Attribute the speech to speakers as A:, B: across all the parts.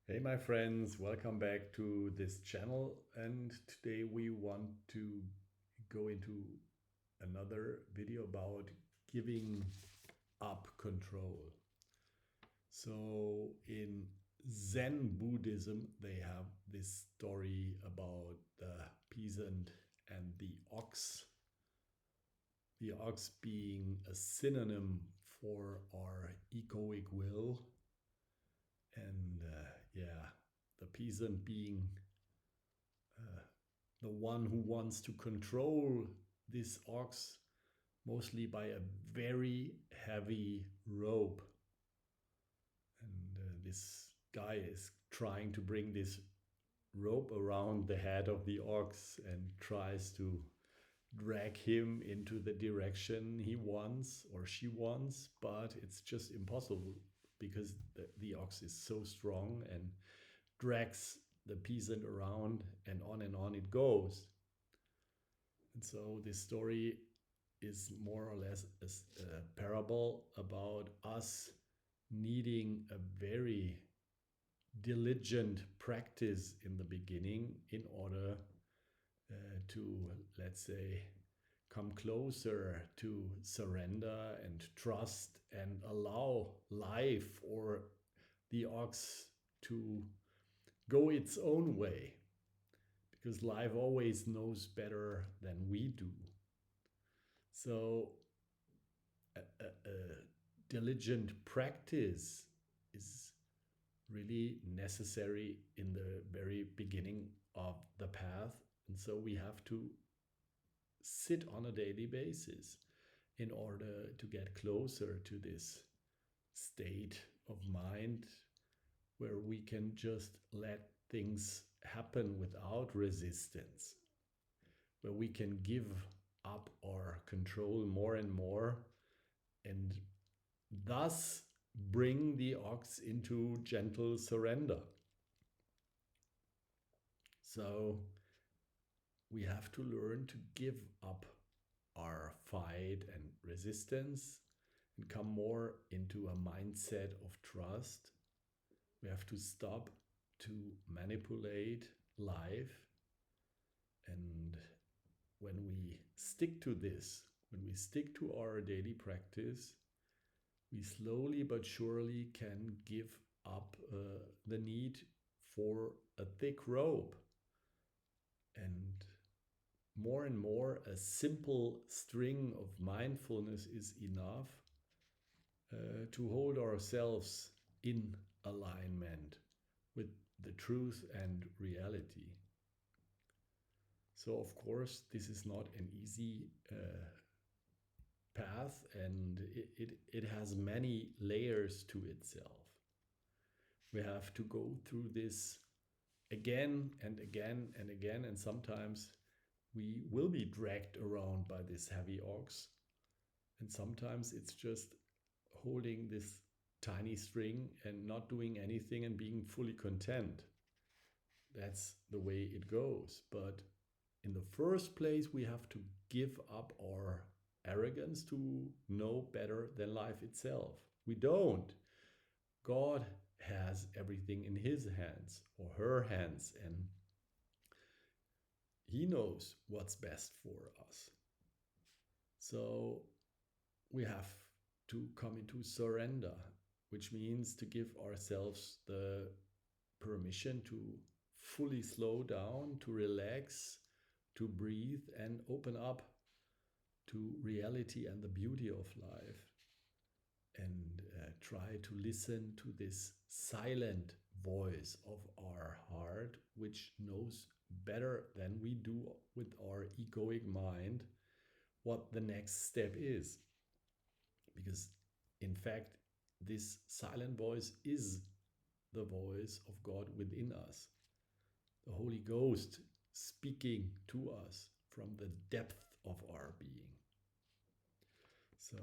A: Hey, my friends, welcome back to this channel. And today we want to go into another video about giving up control. So, in Zen Buddhism, they have this story about the peasant and the ox. The ox being a synonym for our egoic will, and the peasant being the one who wants to control this ox, mostly by a very heavy rope. And this guy is trying to bring this rope around the head of the ox and tries to drag him into the direction he wants or she wants, but it's just impossible because the ox is so strong and drags the peasant around, and on it goes. And so this story is more or less a parable about us needing a very diligent practice in the beginning in order to, let's say, come closer to surrender and trust and allow life or the ox to go its own way, because life always knows better than we do. So a diligent practice is really necessary in the very beginning of the path. And so we have to sit on a daily basis in order to get closer to this state of mind where we can just let things happen without resistance, where we can give up our control more and more, and thus bring the ox into gentle surrender. So we have to learn to give up our fight and resistance and come more into a mindset of trust. We have to stop to manipulate life. And when we stick to this, when we stick to our daily practice, we slowly but surely can give up the need for a thick rope. And more, a simple string of mindfulness is enough to hold ourselves in alignment with the truth and reality. So, of course, this is not an easy path, and it has many layers to itself. We have to go through this again and again and again, and sometimes we will be dragged around by this heavy ox, and sometimes it's just holding this tiny string and not doing anything and being fully content. That's the way it goes. But in the first place, we have to give up our arrogance to know better than life itself. We don't. God has everything in his hands or her hands, and he knows what's best for us. So we have to come into surrender, which means to give ourselves the permission to fully slow down, to relax, to breathe, and open up to reality and the beauty of life. And try to listen to this silent voice of our heart, which knows better than we do with our egoic mind what the next step is. Because, in fact, this silent voice is the voice of God within us, the Holy Ghost speaking to us from the depth of our being. So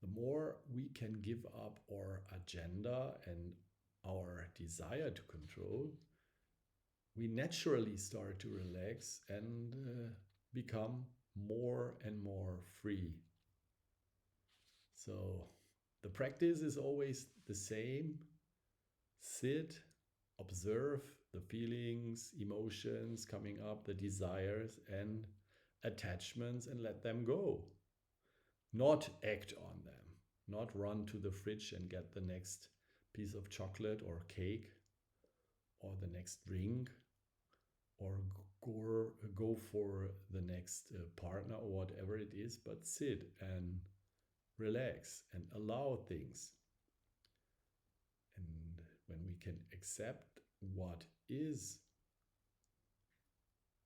A: the more we can give up our agenda and our desire to control, we naturally start to relax and become more and more free. So the practice is always the same. Sit, observe the feelings, emotions coming up, the desires and attachments, and let them go. Not act on them, not run to the fridge and get the next piece of chocolate or cake or the next drink, or go for the next partner or whatever it is, but sit and relax and allow things. And when we can accept what is,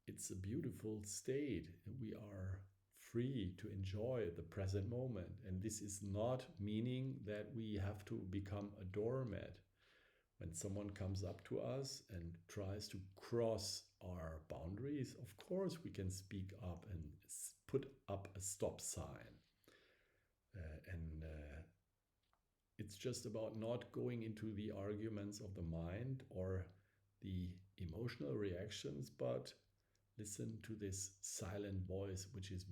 A: it's a beautiful state. We are free to enjoy the present moment. And this is not meaning that we have to become a doormat. When someone comes up to us and tries to cross our boundaries, of course we can speak up and put up a stop sign. And it's just about not going into the arguments of the mind or the emotional reactions, but listen to this silent voice, which is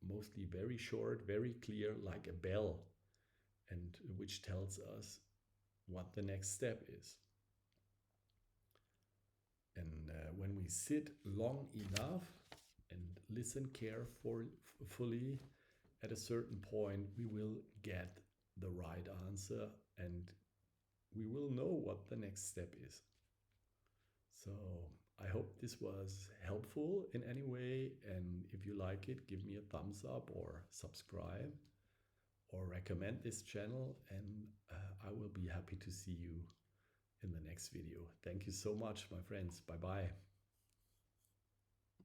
A: mostly very short, very clear, like a bell, and which tells us what the next step is. And when we sit long enough and listen carefully, at a certain point we will get the right answer and we will know what the next step is. So I hope this was helpful in any way, and if you like it, give me a thumbs up or subscribe or recommend this channel, and I will be happy to see you in the next video. Thank you so much, my friends. Bye bye.